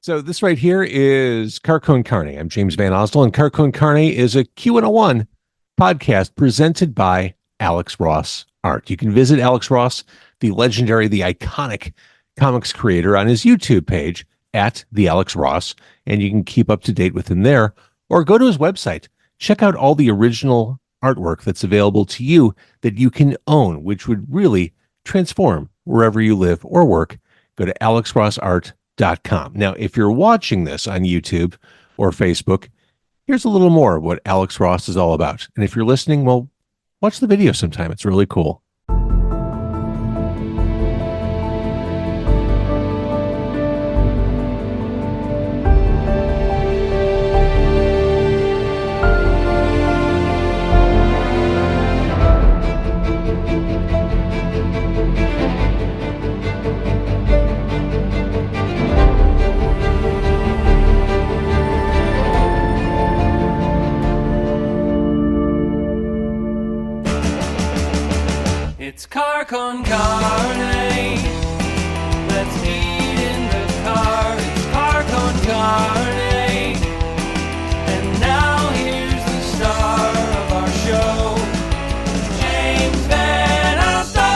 So this right here is Con Carne. I'm James Van Osdell, and Con Carne is a Q101 podcast presented by Alex Ross Art. You can visit Alex Ross, the legendary, the iconic comics creator, on his YouTube page at the Alex Ross, and you can keep up to date with him there, or go to his website. Check out all the original artwork that's available to you that you can own, which would really transform wherever you live or work. Go to alexrossart.com. Now, if you're watching this on YouTube or Facebook, here's a little more of what Alex Ross is all about. And if you're listening, well, watch the video sometime. It's really cool. It's Con Carne. Let's eat in the car. It's Con Carne. And now here's the star of our show, James Van Osdell.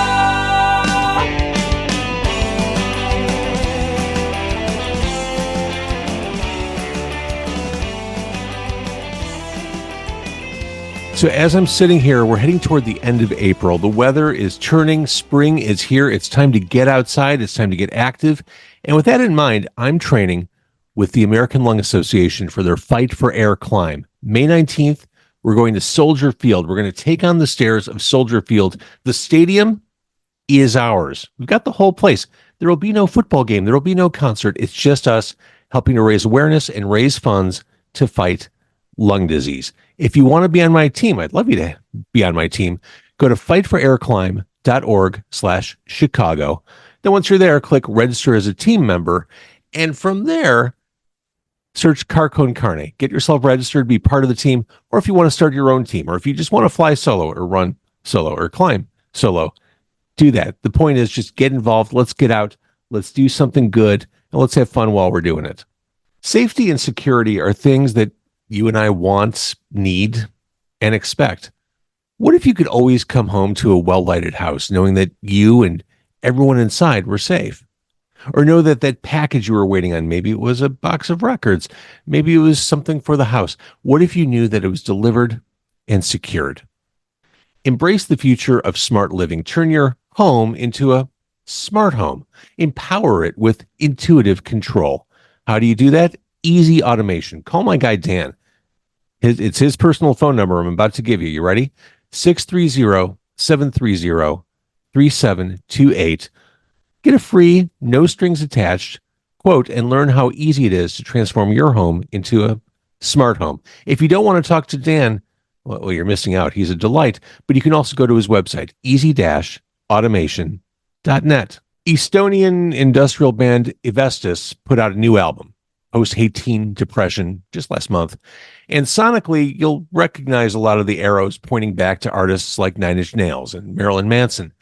So as I'm sitting here, we're heading toward the end of April. The weather is turning. Spring is here. It's time to get outside. It's time to get active. And with that in mind, I'm training with the American Lung Association for their Fight for Air climb. May 19th, we're going to Soldier Field. We're going to take on the stairs of Soldier Field. The stadium is ours. We've got the whole place. There will be no football game. There will be no concert. It's just us helping to raise awareness and raise funds to fight lung disease. If you want to be on my team, I'd love you to be on my team. Go to fightforairclimb.org/Chicago. Then once you're there, click register as a team member. And from there, search Con Carne. Get yourself registered, be part of the team. Or if you want to start your own team, or if you just want to fly solo or run solo or climb solo, do that. The point is just get involved. Let's get out. Let's do something good. And let's have fun while we're doing it. Safety and security are things that you and I want, need, and expect. What if you could always come home to a well-lighted house knowing that you and everyone inside were safe? Or know that that package you were waiting on, maybe it was a box of records, maybe it was something for the house. What if you knew that it was delivered and secured? Embrace the future of smart living. Turn your home into a smart home. Empower it with intuitive control. How do you do that? Easy automation. Call my guy Dan. It's his personal phone number I'm about to give you. You ready? 630-730-3728. Get a free, no strings attached quote and learn how easy it is to transform your home into a smart home. If you don't want to talk to Dan, well, you're missing out. He's a delight. But you can also go to his website, easy-automation.net. Estonian industrial band Evestus put out a new album, Post-18 Depression, just last month. And sonically, you'll recognize a lot of the arrows pointing back to artists like Nine Inch Nails and Marilyn Manson.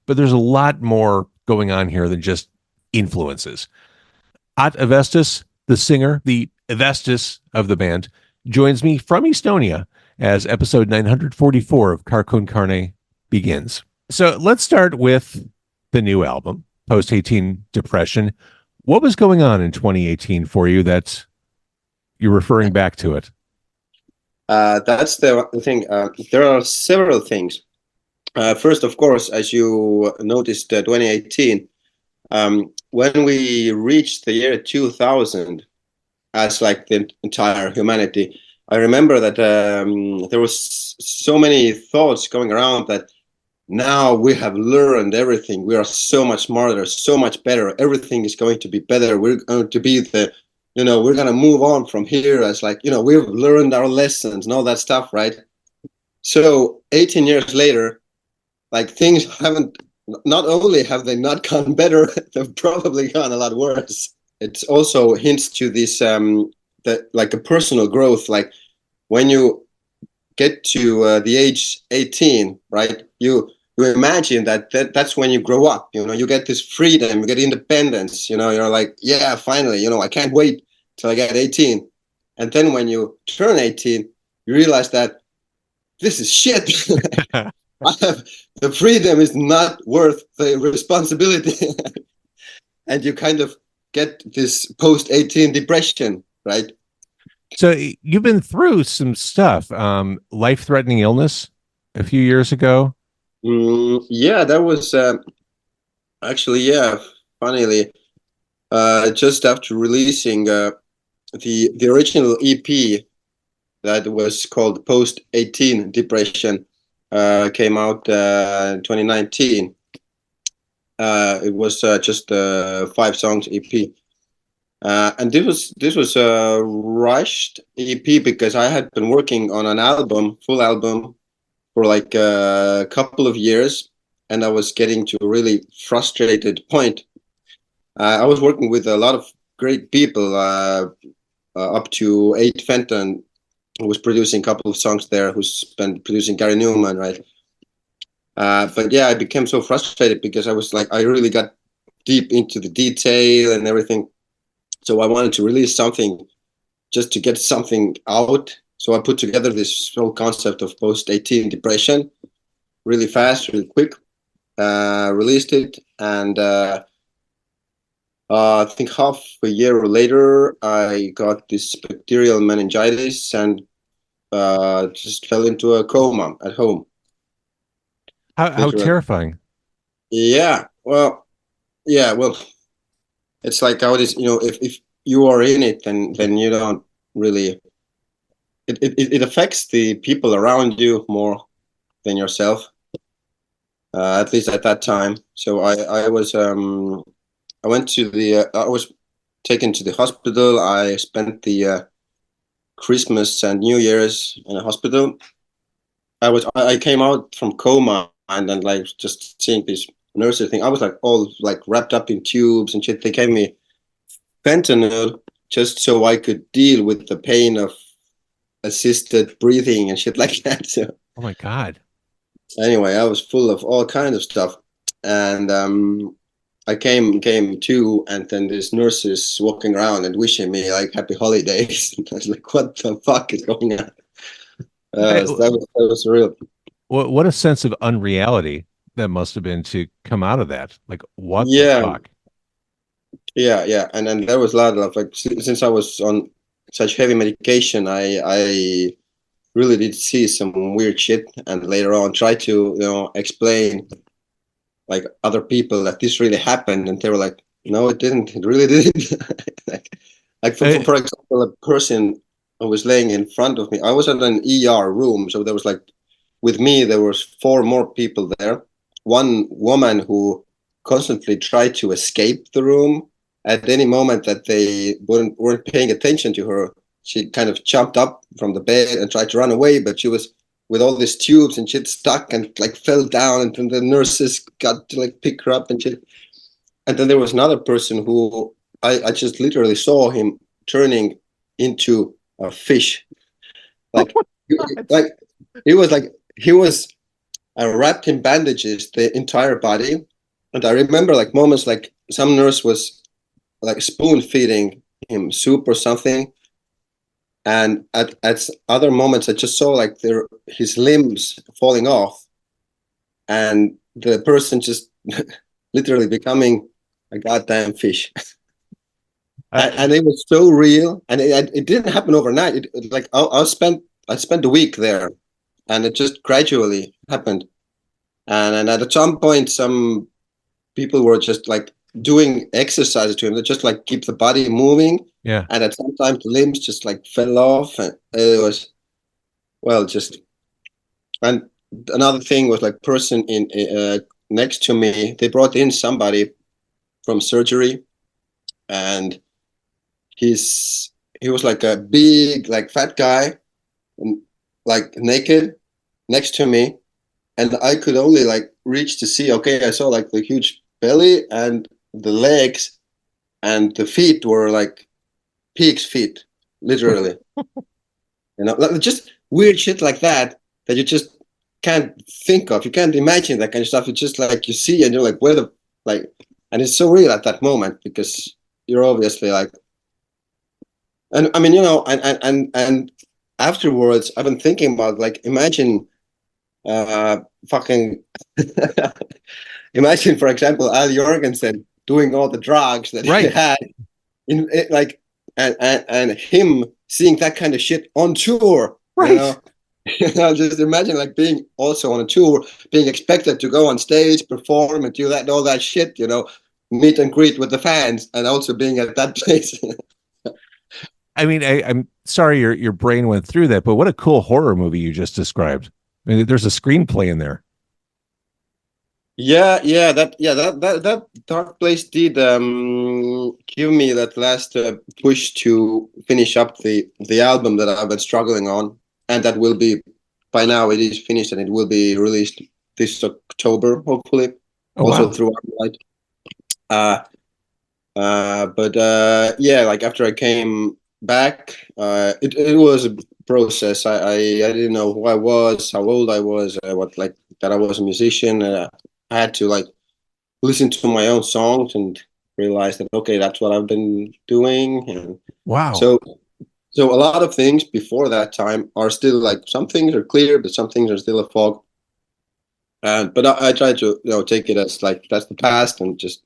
But there's a lot more going on here than just influences. Ott Evestus, the singer, the Evestus of the band, joins me from Estonia as episode 944 of Con Carne begins. So let's start with the new album, Post-18 Depression. What was going on in 2018 for you that you're referring back to it? That's the thing. There are several things. First, of course, as you noticed, 2018, when we reached the year 2000, as like the entire humanity, I remember that there was so many thoughts going around that now we have learned everything. We are so much smarter, so much better. Everything is going to be better. We're going to be we're going to move on from here as we've learned our lessons and all that stuff, right? So 18 years later, things haven't, not only have they not gone better, they've probably gone a lot worse. It also hints to this, a personal growth. Like when you get to the age 18, right, you imagine that's when you grow up. You get this freedom, you get independence. You're like, yeah, finally. I can't wait till I get 18. And then when you turn 18, you realize that this is shit. The freedom is not worth the responsibility. And you kind of get this post-18 depression, right? So you've been through some stuff, life-threatening illness a few years ago. Yeah, that was actually, yeah, funnily, just after releasing the original EP that was called Post 18 Depression, came out in 2019. It was just 5 songs EP. And this was a rushed EP because I had been working on an full album, for like a couple of years, and I was getting to a really frustrated point. I was working with a lot of great people, up to 8 Fenton, who was producing a couple of songs there, who's been producing Gary Newman, right? But yeah, I became so frustrated because I was like, I really got deep into the detail and everything. So I wanted to release something just to get something out. So I put together this whole concept of post-18 depression really fast, really quick, released it. And I think half a year later, I got this bacterial meningitis and just fell into a coma at home. How Literally. terrifying. Yeah, well, it's like how it is, if you are in it, then you don't really, it affects the people around you more than yourself, at least at that time. So I went to I was taken to the hospital. I spent the Christmas and New Year's in a hospital. I came out from coma, and then like just seeing this nurses thing, I was like all like wrapped up in tubes and shit. They gave me fentanyl just so I could deal with the pain of assisted breathing and shit like that. So Oh my God. anyway, I was full of all kind of stuff, and I came to, and then this nurse is walking around and wishing me like happy holidays. I was like, what the fuck is going on? So that was real. What a sense of unreality that must have been to come out of that. Like, what the Yeah, fuck? yeah, and then there was a lot of like, since I was on such heavy medication, I really did see some weird shit, and later on tried to explain like other people that this really happened, and they were like, no, it didn't, it really didn't. like for example, a person who was laying in front of me, I was in an ER room, so there was like, with me there was 4 more people there. One woman who constantly tried to escape the room. At any moment that they weren't paying attention to her, she kind of jumped up from the bed and tried to run away, but she was with all these tubes and shit stuck and like fell down, and then the nurses got to like pick her up and shit. And then there was another person who I just literally saw him turning into a fish. Like, like he was I wrapped in bandages the entire body. And I remember like moments like some nurse was like spoon feeding him soup or something. And at other moments, I just saw like his limbs falling off, and the person just literally becoming a goddamn fish. And it was so real, and it didn't happen overnight. Like I spent a week there, and it just gradually happened. And at some point, some people were just like doing exercises to him that just like keep the body moving. Yeah. And at some time, the limbs just like fell off, and it was, well, just. And another thing was like person in next to me. They brought in somebody from surgery, and he was like a big like fat guy, and like naked next to me, and I could only like reach to see. Okay, I saw like the huge belly and the legs, and the feet were like pig's feet, literally. Like just weird shit like that you just can't think of. You can't imagine that kind of stuff. It's just like you see and you're like, where the like, and it's so real at that moment because you're obviously like, and I mean, and afterwards, I've been thinking about like, imagine, fucking, imagine, for example, Al Jorgensen doing all the drugs that he Right. had in it, like, and him seeing that kind of shit on tour, you Right. know. Just imagine like being also on a tour, being expected to go on stage, perform, and do that all that shit, meet and greet with the fans, and also being at that place. I mean, I'm sorry your brain went through that, but what a cool horror movie you just described. I mean, there's a screenplay in there. That dark place did give me that last push to finish up the album that I've been struggling on, and that will be, by now it is finished and it will be released this October, hopefully, Oh also wow. through Arclight. But yeah, like after I came back, it was a process. I didn't know who I was, how old I was, what like that I was a musician. I had to like listen to my own songs and realize that okay, that's what I've been doing. And Wow. so so a lot of things before that time are still like some things are clear, but some things are still a fog. And but I try to take it as like that's the past and just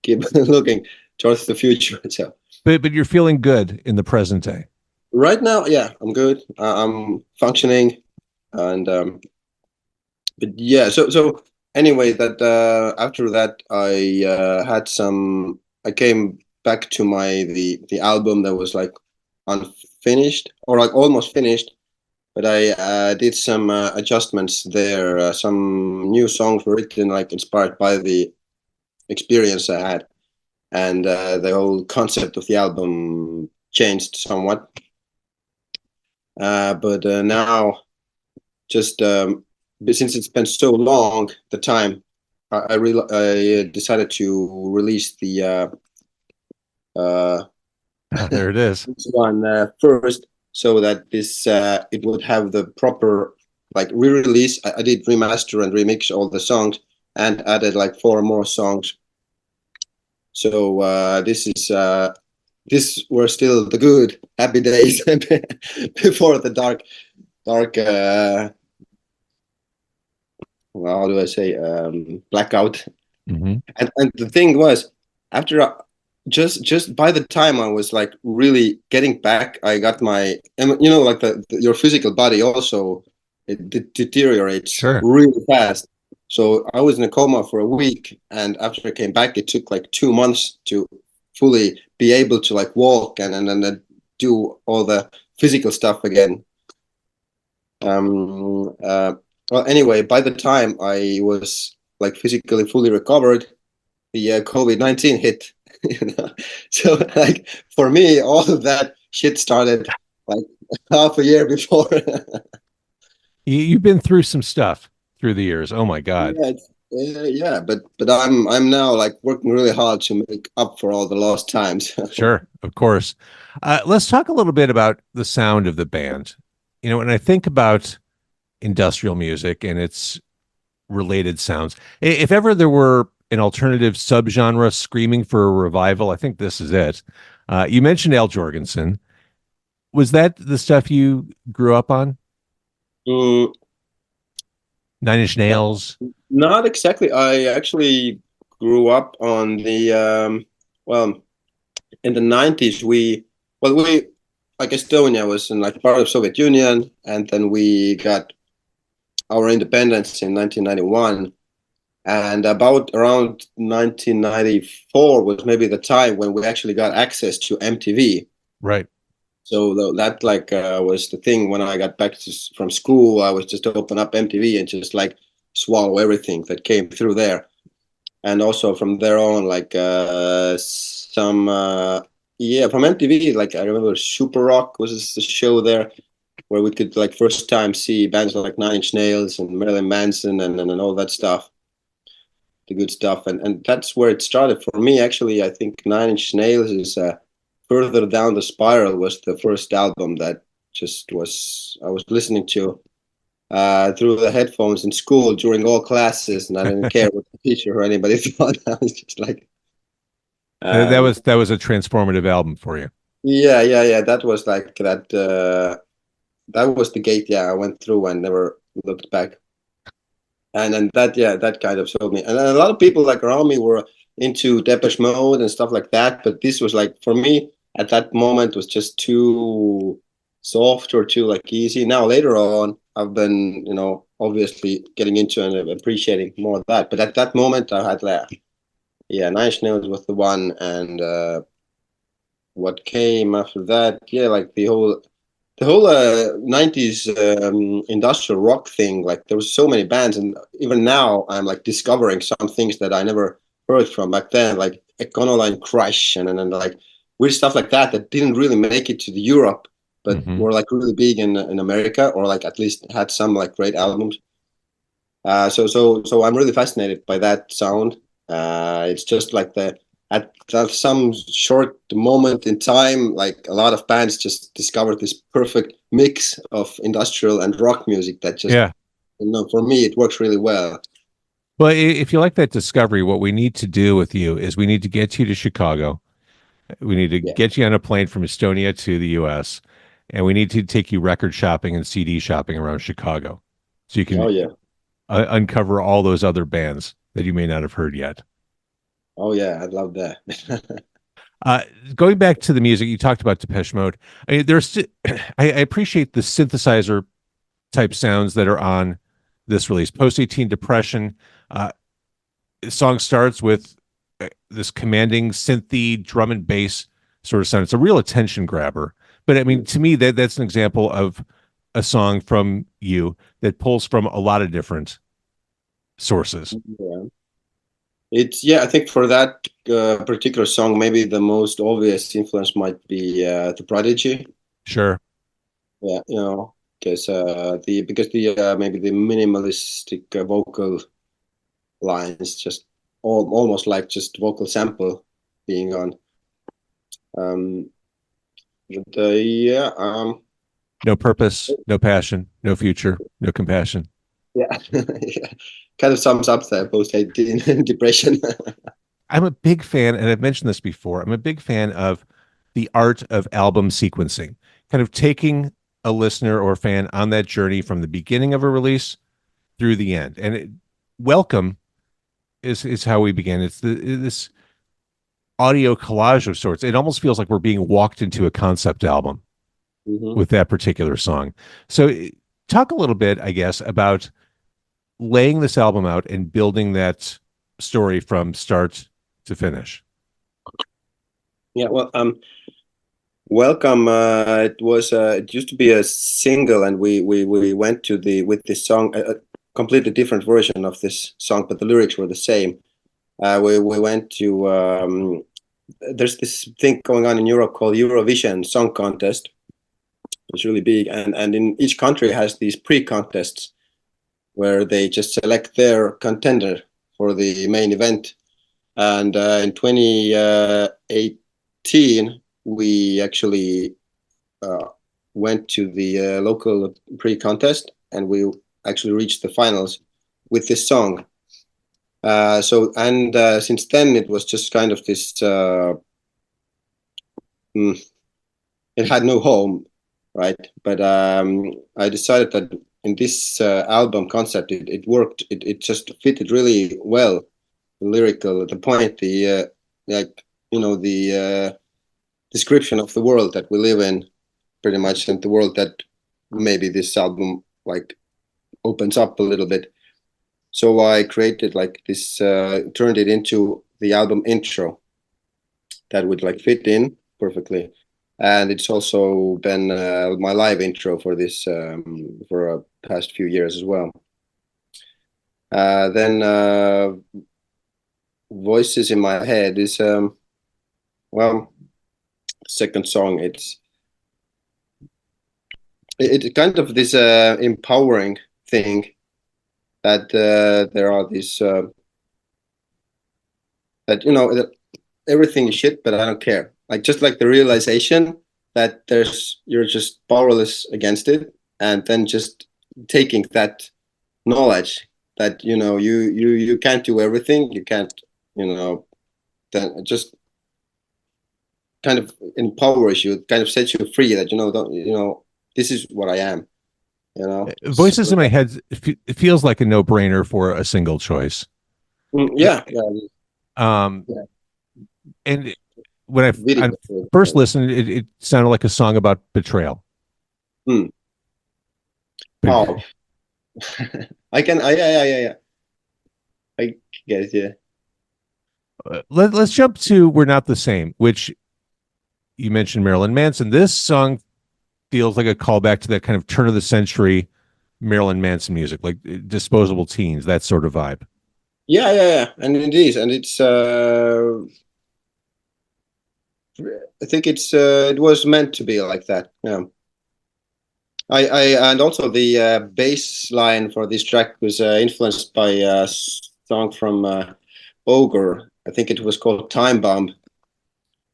keep looking towards the future. So But you're feeling good in the present day. right now, yeah, I'm good. I'm functioning, and but yeah. So anyway, that after that, I came back to the album that was like unfinished or like almost finished, but I did some adjustments there. Some new songs were written like inspired by the experience I had, and the whole concept of the album changed somewhat. But now, just since it's been so long, the time I decided to release the There it is. this one first, so that this it would have the proper like re-release. I did remaster and remix all the songs and added like 4 more songs. So this were still the good happy days before the dark well, how do I say blackout. Mm-hmm. And the thing was, after just by the time I was like really getting back, I got my and like your physical body also it deteriorates Sure. really fast. So I was in a coma for a week, and after I came back, it took like 2 months to fully be able to like walk and do all the physical stuff again. Um, uh, well, anyway, by the time I was like physically fully recovered, the COVID-19 hit. You know? So like for me, all of that shit started like half a year before. You've been through some stuff through the years. Oh my God. Yeah, yeah, but I'm now like working really hard to make up for all the lost times. Sure, of course. Let's talk a little bit about the sound of the band. When I think about industrial music and its related sounds, if ever there were an alternative subgenre screaming for a revival, I think this is it. You mentioned Al Jorgensen. Was that the stuff you grew up on? Mm, Nine Inch Nails? not exactly. I actually grew up on the well in the 90s. We like Estonia was in like part of Soviet Union, and then we got our independence in 1991. And about around 1994 was maybe the time when we actually got access to MTV. Right. So that like was the thing when I got back from school. I was just open up MTV and just like swallow everything that came through there. And also from there on, like some yeah, from MTV. Like I remember Super Rock was the show there where we could like first time see bands like Nine Inch Nails and Marilyn Manson and all that stuff, the good stuff. And that's where it started for me. Actually, I think Nine Inch Nails is Further Down the Spiral was the first album that just was I was listening to. through the headphones in school during all classes, and I didn't care what the teacher or anybody thought. I was just like, That um, was a transformative album for you. yeah. That was like that. That was the gate. Yeah, I went through and never looked back. And then that, yeah, that kind of sold me. And then a lot of people like around me were into Depeche Mode and stuff like that. But this was like, for me at that moment, was just too soft or too like easy. Now later on, I've been, obviously getting into and appreciating more of that. But at that moment, I had like, yeah, Nine Inch Nails was the one, and what came after that, yeah, like the whole 90s industrial rock thing. Like there was so many bands, and even now I'm like discovering some things that I never heard from back then, like Econoline Crush, and like weird stuff like that that didn't really make it to the Europe, but Hmm. were like really big in America, or like at least had some like great albums. So I'm really fascinated by that sound. It's just like at some short moment in time, like a lot of bands just discovered this perfect mix of industrial and rock music that just, Yeah. for me, it works really well. Well, if you like that discovery, what we need to do with you is we need to get you to Chicago. We need to Yeah. get you on a plane from Estonia to the US, and we need to take you record shopping and CD shopping around Chicago so you Oh can yeah. uncover all those other bands that you may not have heard yet. Oh yeah. I'd love that. Uh, Going back to the music, you talked about Depeche Mode. I mean, I appreciate the synthesizer type sounds that are on this release. Post 18 Depression. Uh, the song starts with this commanding synthy drum and bass sort of sound. It's a real attention grabber. But I mean, to me, that's an example of a song from you that pulls from a lot of different sources. Yeah. Yeah, I think for that particular song, maybe the most obvious influence might be the Prodigy. Sure. Yeah, because the maybe the minimalistic vocal lines, just almost like just vocal sample being on. Yeah, No purpose, no passion, no future, no compassion. yeah, yeah, kind of sums up the post-18 depression. I'm a big fan, and I've mentioned this before. I'm a big fan of the art of album sequencing, kind of taking a listener or fan on that journey from the beginning of a release through the end. And Welcome is how we began. It's this audio collage of sorts. It almost feels like we're being walked into a concept album Hmm. with that particular song. So, talk a little bit, I guess, about laying this album out and building that story from start to finish. Yeah, well, welcome. It used to be a single, and we went to the with this song, a completely different version of this song, but the lyrics were the same. We went to there's this thing going on in Europe called Eurovision Song Contest. It's really big, and in each country has these pre-contests where they just select their contender for the main event. And in 2018, we actually went to the local pre-contest, and we actually reached the finals with this song. Since then, it was just kind of this. It had no home, right? But I decided that in this album concept, it worked. It just fitted really well. The lyrical, the point, the like the description of the world that we live in, pretty much, and the world that maybe this album like opens up a little bit. So I created like this, turned it into the album intro that would like fit in perfectly, and it's also been my live intro for this for past few years as well. Then Voices in My Head is well, second song. It's kind of this empowering thing that there are these that that everything is shit, but I don't care. Like just like the realization that you're just powerless against it, and then just taking that knowledge that you can't do everything, you can't, then it just kind of empowers you, kind of sets you free, that don't, this is what I am. Voices in my head, it feels like a no-brainer for a single choice. Yeah. Yeah. And when I Video. first listened, it sounded like a song about betrayal. Oh, yeah. I guess, yeah. Let's jump to "We're Not the Same," which you mentioned Marilyn Manson. This song feels like a callback to that kind of turn of the century Marilyn Manson music, like Disposable Teens, that sort of vibe. Yeah, and it is, and it's. I think it was meant to be like that. Yeah. And also the bass line for this track was influenced by a song from Ogre. I think it was called Time Bomb,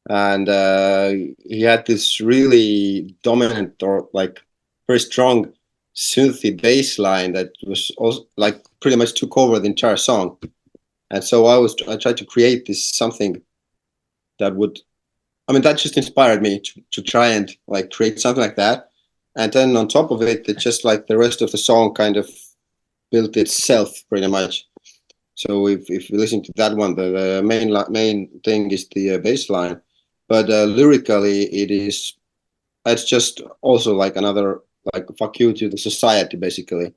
and he had this really dominant or like very strong synthy bass line that was also like pretty much took over the entire song. And so I tried to create this something that would, that just inspired me to try and like create something like that. And then on top of it, just like the rest of the song kind of built itself pretty much. So if you listen to that one, the main thing is the bass line, but lyrically it's just also like another like fuck you to the society, basically.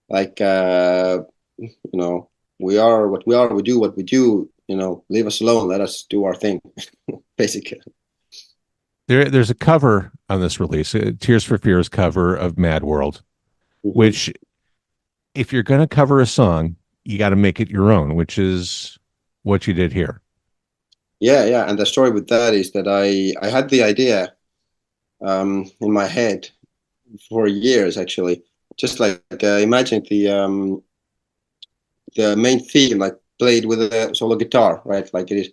Like we are what we are, we do what we do. Leave us alone, let us do our thing, basically. There's a cover on this release, Tears for Fears cover of Mad World, which, if you're going to cover a song, you got to make it your own, which is what you did here. Yeah. And the story with that is that I had the idea in my head for years, actually. Just like imagine the main theme like played with a solo guitar, right? Like it is.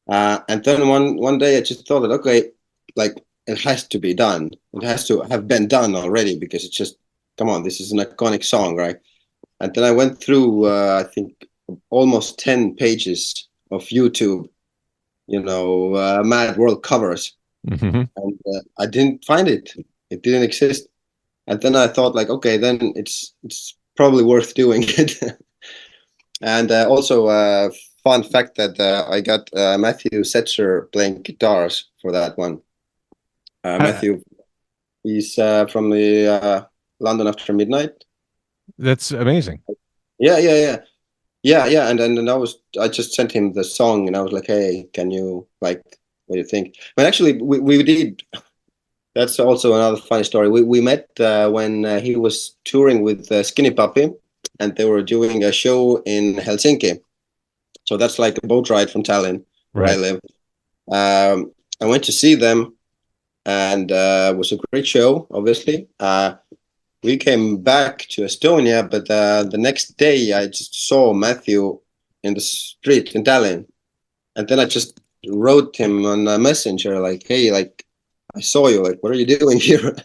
And then one day I just thought that, okay, like it has to be done. It has to have been done already, because it's just, come on, this is an iconic song, right? And then I went through, I think, almost 10 pages of YouTube, Mad World covers. Mm-hmm. And I didn't find it. It didn't exist. And then I thought, like, okay, then it's probably worth doing it. And also, fun fact that I got Matthew Setzer playing guitars for that one. Matthew, he's from the London After Midnight. That's amazing. Yeah. And then I just sent him the song, and I was like, hey, can you, like, what do you think? But actually, we did. That's also another funny story. We met when he was touring with Skinny Puppy, and they were doing a show in Helsinki. So that's like a boat ride from Tallinn, where I live. I went to see them, and it was a great show, obviously. We came back to Estonia, but the next day I just saw Matthew in the street in Tallinn. And then I just wrote him on a messenger, like, hey, like, I saw you, like, what are you doing here?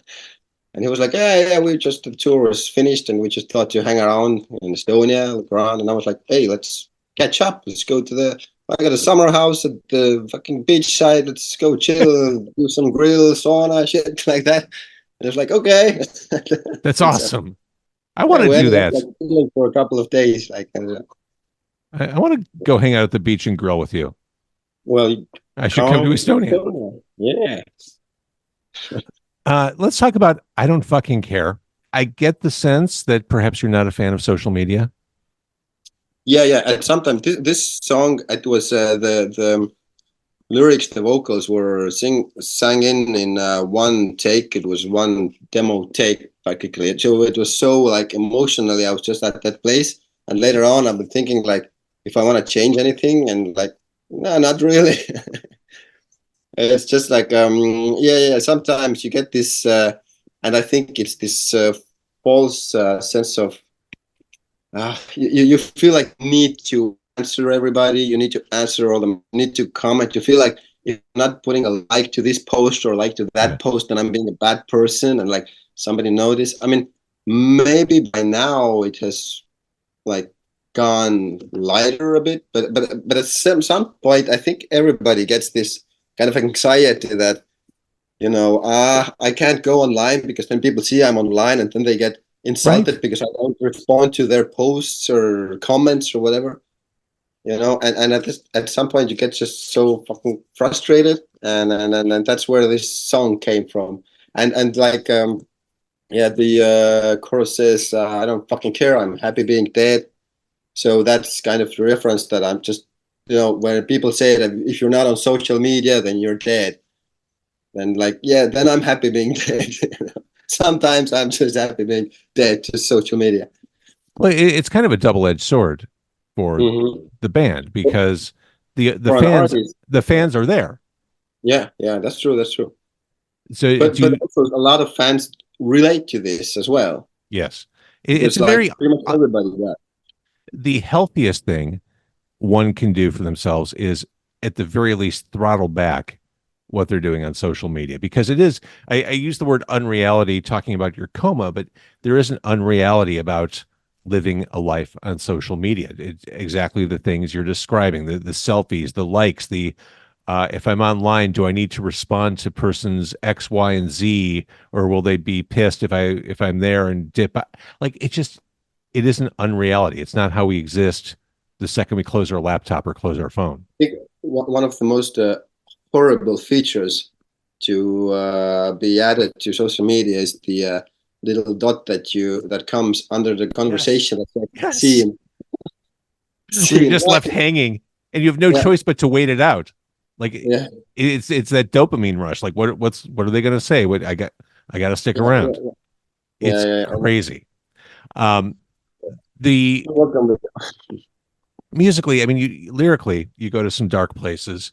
And he was like, yeah, the tour was finished, and we just thought to hang around in Estonia, look around. And I was like, hey, let's catch up. Let's go I got a summer house at the fucking beach side. Let's go chill, do some grill, sauna, shit like that. And it was like, okay. That's awesome. I want to do that. Like, for a couple of days. Like, I want to go hang out at the beach and grill with you. Well, I should come to Estonia. Yeah. Let's talk about I Don't Fucking Care. I get the sense that perhaps you're not a fan of social media. Yeah. And sometimes this song, it was the lyrics, the vocals were sang in one take. It was one demo take, practically. So it was so like emotionally, I was just at that place. And later on, I've been thinking like, if I want to change anything, and like, no, not really. It's just like, sometimes you get this, and I think it's this false sense of, you feel like you need to answer everybody, you need to answer all them, you need to comment. You feel like if I'm not putting a like to this post or like to that post, then I'm being a bad person, and like somebody noticed. I mean, maybe by now it has like gone lighter a bit, but at some point, I think everybody gets this kind of anxiety that I can't go online because then people see I'm online and then they get Right. insulted because I don't respond to their posts or comments or whatever. And at some point you get just so fucking frustrated, and that's where this song came from. And like yeah, the chorus says, "I don't fucking care. I'm happy being dead." So that's kind of the reference that I'm just, when people say that if you're not on social media, then you're dead. Then like, yeah, then I'm happy being dead. Sometimes I'm just happy being dead to social media. Well, it's kind of a double-edged sword for Hmm. the band because the For an fans artist, the yeah, fans are there. yeah, that's true, that's true. So But do you, also a lot of fans relate to this as well yes, it's because a like very pretty much everybody, yeah. the healthiest thing one can do for themselves is at the very least throttle back what they're doing on social media because it is I use the word unreality talking about your coma, but there is an unreality about living a life on social media. It's exactly the things you're describing, the selfies, the likes, the if I'm online, do I need to respond to persons X, Y, and Z, or will they be pissed if I'm there and dip? Like it isn't unreality. It's not how we exist the second we close our laptop or close our phone. I think one of the most horrible features to be added to social media is the little dot that comes under the Yes. conversation that says Yes. Where you're seen just left hanging and you have no yeah, choice but to wait it out. Like yeah, it's that dopamine rush. Like what are they going to say? I got to stick yeah, around. yeah, yeah, It's yeah, yeah. crazy. Um, the Welcome. musically, I mean, lyrically, you go to some dark places.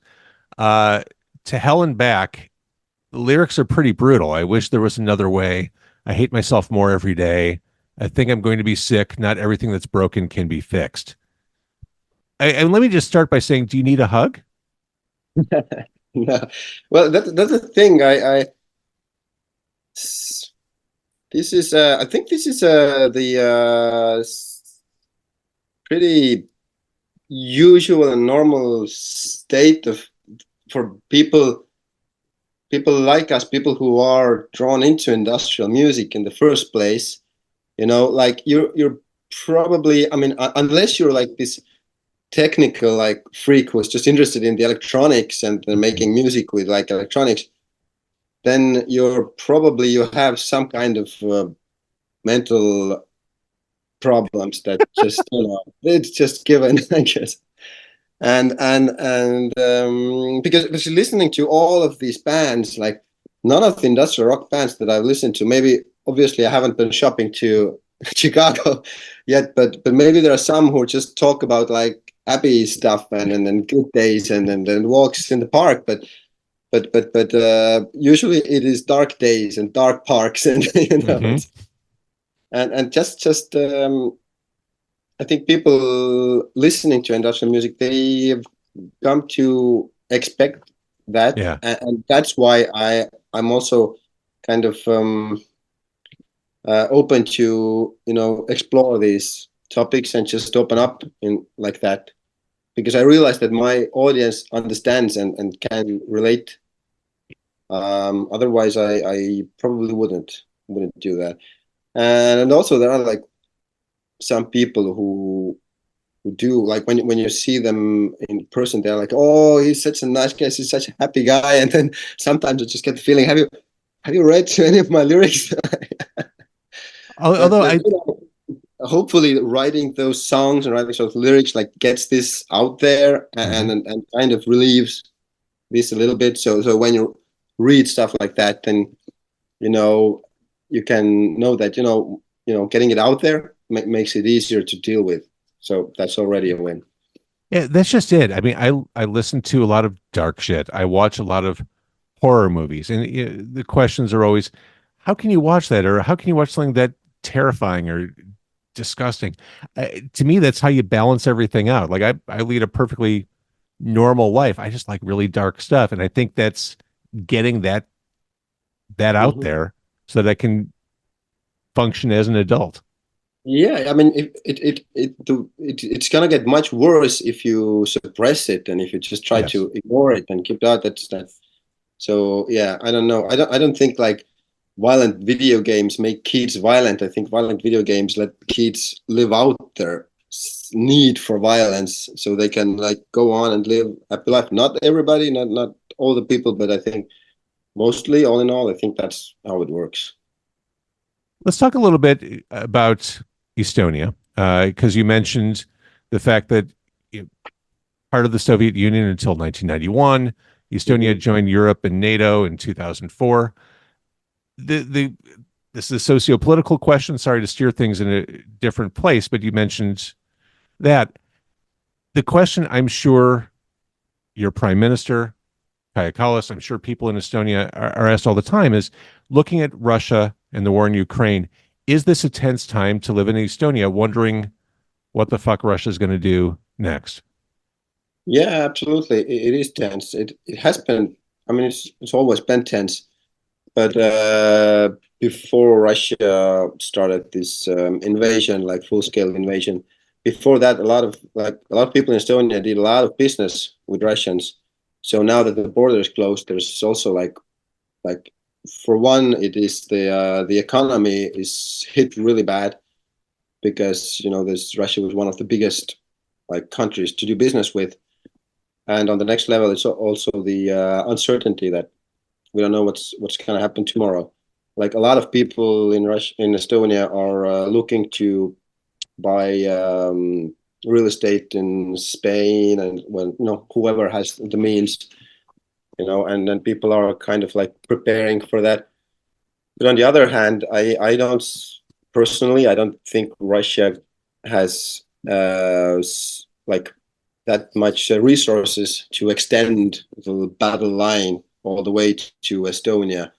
Uh, to Hell and Back, the lyrics are pretty brutal. I wish there was another way. I hate myself more every day. I think I'm going to be sick. Not everything that's broken can be fixed. And let me just start by saying, do you need a hug? No. Well, that's the thing. This is I think this is the pretty usual and normal state of for people like us, people who are drawn into industrial music in the first place. Like you're probably, I mean, unless you're like this technical like freak who's just interested in the electronics and Mhm. making music with like electronics, then you have some kind of mental problems that just it's just given, I guess. And because listening to all of these bands, like none of the industrial rock bands that I've listened to, maybe obviously I haven't been shopping to Chicago yet, but maybe there are some who just talk about like happy stuff and good days and walks in the park, but usually it is dark days and dark parks and Mhm. it's and just I think people listening to industrial music, they've come to expect that, Yeah. and that's why I'm also kind of open to explore these topics and just open up in like that, because I realize that my audience understands and can relate. Otherwise, I probably wouldn't do that. And also there are like some people who do, like when you see them in person, they're like, oh, he's such a nice guy, he's such a happy guy, and then sometimes I just get the feeling, have you read any of my lyrics? but Although but I, you know, hopefully writing those songs and writing those lyrics like gets this out there and Mhm. and, and kind of relieves this a little bit, so when you read stuff like that, then you know you can know that getting it out there makes it easier to deal with, so that's already a win. yeah, that's just it. I mean, I listen to a lot of dark shit. I watch a lot of horror movies, and the questions are always, how can you watch that, or how can you watch something that terrifying or disgusting? To me, that's how you balance everything out. Like I lead a perfectly normal life. I just like really dark stuff, and I think that's getting that out Hmm. there so that I can function as an adult. Yeah, I mean, it's gonna get much worse if you suppress it and if you just try Yes. to ignore it and keep that. That's so. Yeah, I don't know. I don't think like violent video games make kids violent. I think violent video games let kids live out their need for violence so they can like go on and live a happy life. Not everybody, not all the people, but I think mostly, all in all, I think that's how it works. Let's talk a little bit about Estonia, because you mentioned the fact that part of the Soviet Union until 1991. Estonia joined Europe and NATO in 2004. This is a socio-political question. Sorry to steer things in a different place, but you mentioned that. The question, I'm sure your prime minister, Kaja Kallas, I'm sure people in Estonia are asked all the time, is looking at Russia and the war in Ukraine, is this a tense time to live in Estonia, wondering what the fuck Russia is going to do next? Yeah, absolutely. It is tense. It has been. I mean, it's always been tense. But before Russia started this invasion, like full-scale invasion, before that, a lot of people in Estonia did a lot of business with Russians. So now that the border is closed, there's also like for one, it is the economy is hit really bad because this Russia was one of the biggest like countries to do business with, and on the next level, it's also the uncertainty that we don't know what's going to happen tomorrow. Like a lot of people in Estonia are looking to buy real estate in Spain, and when whoever has the means, and then people are kind of like preparing for that. But on the other hand, I don't personally, I don't think Russia has like that much resources to extend the battle line all the way to Estonia.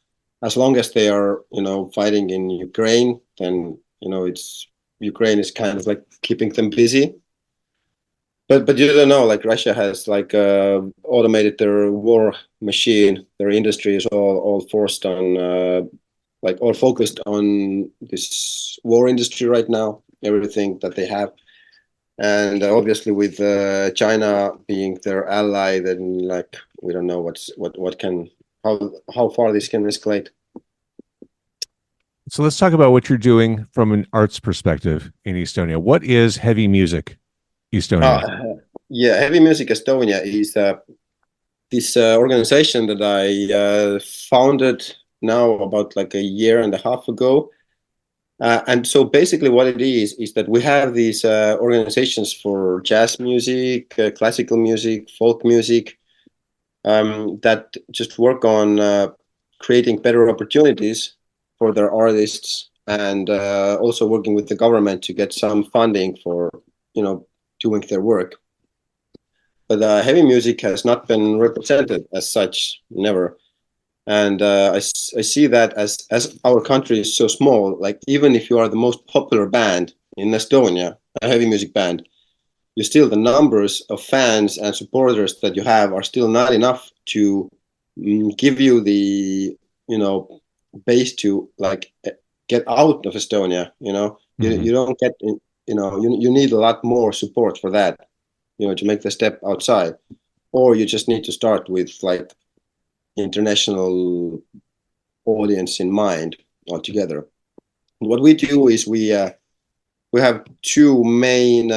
As long as they are, fighting in Ukraine, then it's Ukraine is kind of like keeping them busy. But you don't know, like Russia has like automated their war machine. Their industry is all forced on like all focused on this war industry right now. Everything that they have, and obviously with China being their ally, then like we don't know what can how far this can escalate. So let's talk about what you're doing from an arts perspective in Estonia. What is Heavy Music Estonia? Yeah, Heavy Music Estonia is this organization that I founded now about like a year and a half ago. And so basically what it is that we have these organizations for jazz music, classical music, folk music, that just work on creating better opportunities for their artists, and also working with the government to get some funding for, doing their work. But heavy music has not been represented as such, never. And I see that as our country is so small, like even if you are the most popular band in Estonia, a heavy music band, you still, the numbers of fans and supporters that you have are still not enough to give you the base to like get out of Estonia. You don't get you need a lot more support for that, to make the step outside, or you just need to start with like international audience in mind altogether. What we do is we have two main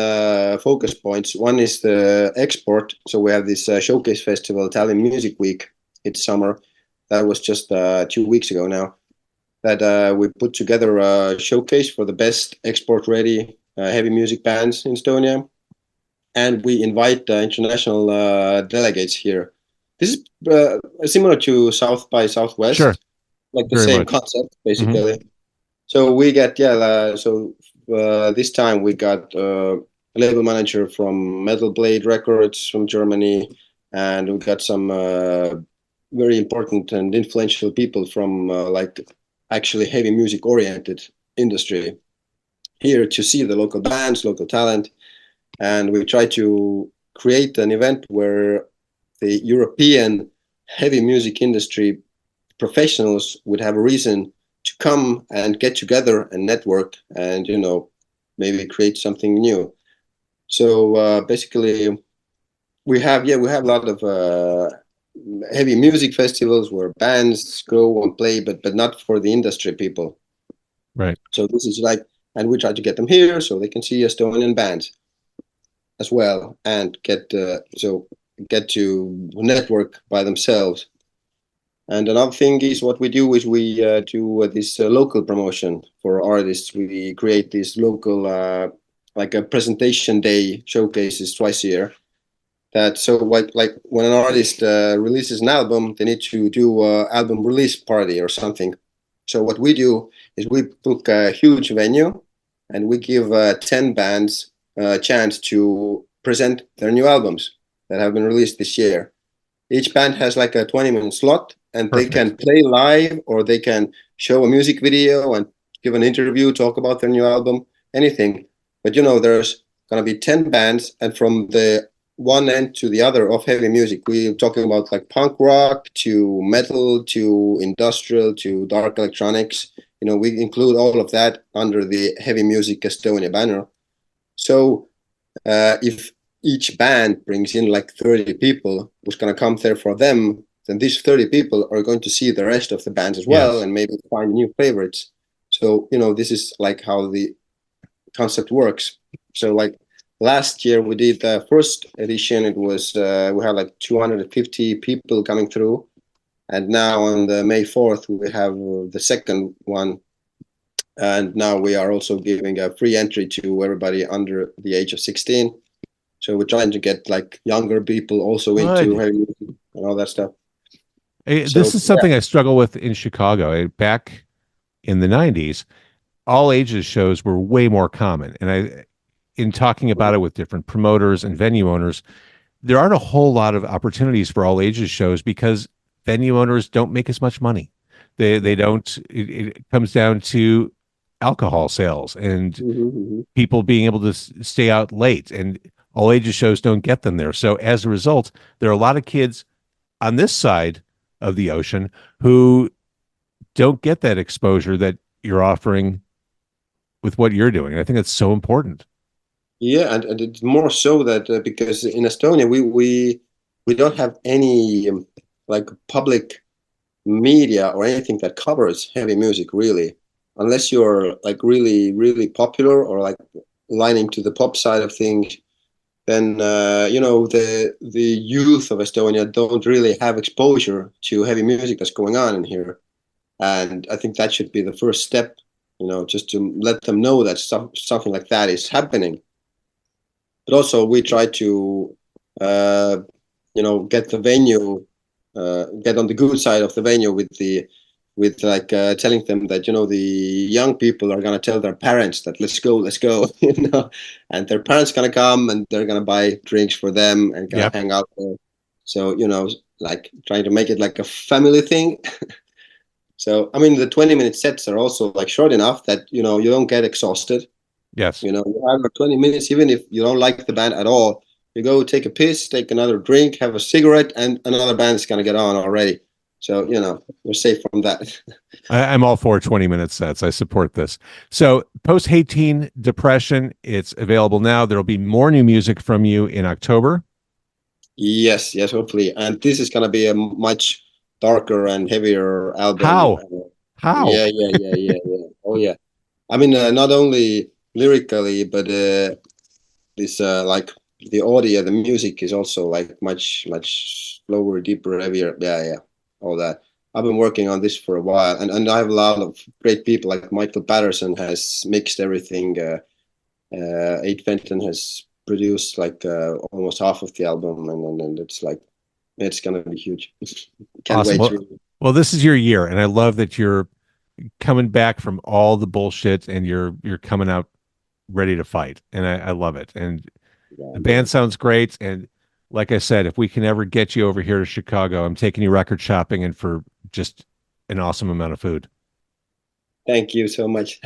focus points. One is the export. So we have this showcase festival, Italian Music Week. It's summer. That was just 2 weeks ago now. That we put together a showcase for the best export-ready heavy music bands in Estonia, and we invite international delegates here. This is similar to South by Southwest, Sure. like the Very same much. concept, basically. So we get this time we got a label manager from Metal Blade Records from Germany, and we got some very important and influential people from like actually heavy music oriented industry here to see the local bands, local talent, and we try to create an event where the European heavy music industry professionals would have a reason to come and get together and network and maybe create something new. So basically, we have a lot of heavy music festivals where bands go and play, but not for the industry people. Right. So this is like, and we try to get them here so they can see Estonian bands as well and get to network by themselves. And another thing is what we do is we do this local promotion for artists. We create this local like a presentation day showcases twice a year. That so like when an artist releases an album, they need to do a album release party or something. So what we do is we book a huge venue, and we give 10 bands a chance to present their new albums that have been released this year. Each band has like a 20-minute slot, and Perfect. they can play live or they can show a music video and give an interview, talk about their new album, anything. But there's gonna be 10 bands, and from the one end to the other of heavy music, we're talking about like punk rock to metal to industrial to dark electronics. We include all of that under the Heavy Music Estonia banner. So if each band brings in like 30 people who's going to come there for them, then these 30 people are going to see the rest of the bands as well. Yes. And maybe find new favorites. So this is like how the concept works. So like last year we did the first edition. It was we had like 250 people coming through, and now on the May 4th we have the second one, and now we are also giving a free entry to everybody under the age of 16. So we're trying to get like younger people also into heavy music and all that stuff. This is something I struggle with in Chicago. Back in the 90s, all ages shows were way more common. And in talking about it with different promoters and venue owners, there aren't a whole lot of opportunities for all ages shows because venue owners don't make as much money. They don't. It comes down to alcohol sales and people being able to stay out late, and all ages shows don't get them there. So as a result, there are a lot of kids on this side of the ocean who don't get that exposure that you're offering with what you're doing. And I think that's so important. Yeah, and it's more so that because in Estonia we don't have any like public media or anything that covers heavy music really, unless you're like really popular or like lining to the pop side of things. Then the youth of Estonia don't really have exposure to heavy music that's going on in here, and I think that should be the first step. Just to let them know that something like that is happening. But also we try to get the venue, get on the good side of the venue with telling them that the young people are gonna tell their parents that let's go, and their parents gonna come and they're gonna buy drinks for them and gonna hang out there. So like trying to make it like a family thing. So I mean the 20-minute sets are also like short enough that you don't get exhausted. Yes. You have 20 minutes, even if you don't like the band at all, you go take a piss, take another drink, have a cigarette, and another band is gonna get on already. So, we're safe from that. I'm all for 20-minute sets. I support this. So post-Hateen Depression, it's available now. There'll be more new music from you in October. Yes, hopefully. And this is going to be a much darker and heavier album. How? Yeah. Oh, yeah. I mean, not only lyrically, but this like the audio, the music is also like much slower, deeper, heavier. Yeah. All that. I've been working on this for a while, and I have a lot of great people like Michael Patterson has mixed everything. Eight Fenton has produced like almost half of the album, and it's like it's gonna be huge. Can't awesome. wait. Well, this is your year, and I love that you're coming back from all the bullshit and you're coming out ready to fight, and I love it. And the band sounds great, and like I said, if we can ever get you over here to Chicago, I'm taking you record shopping and for just an awesome amount of food. Thank you so much.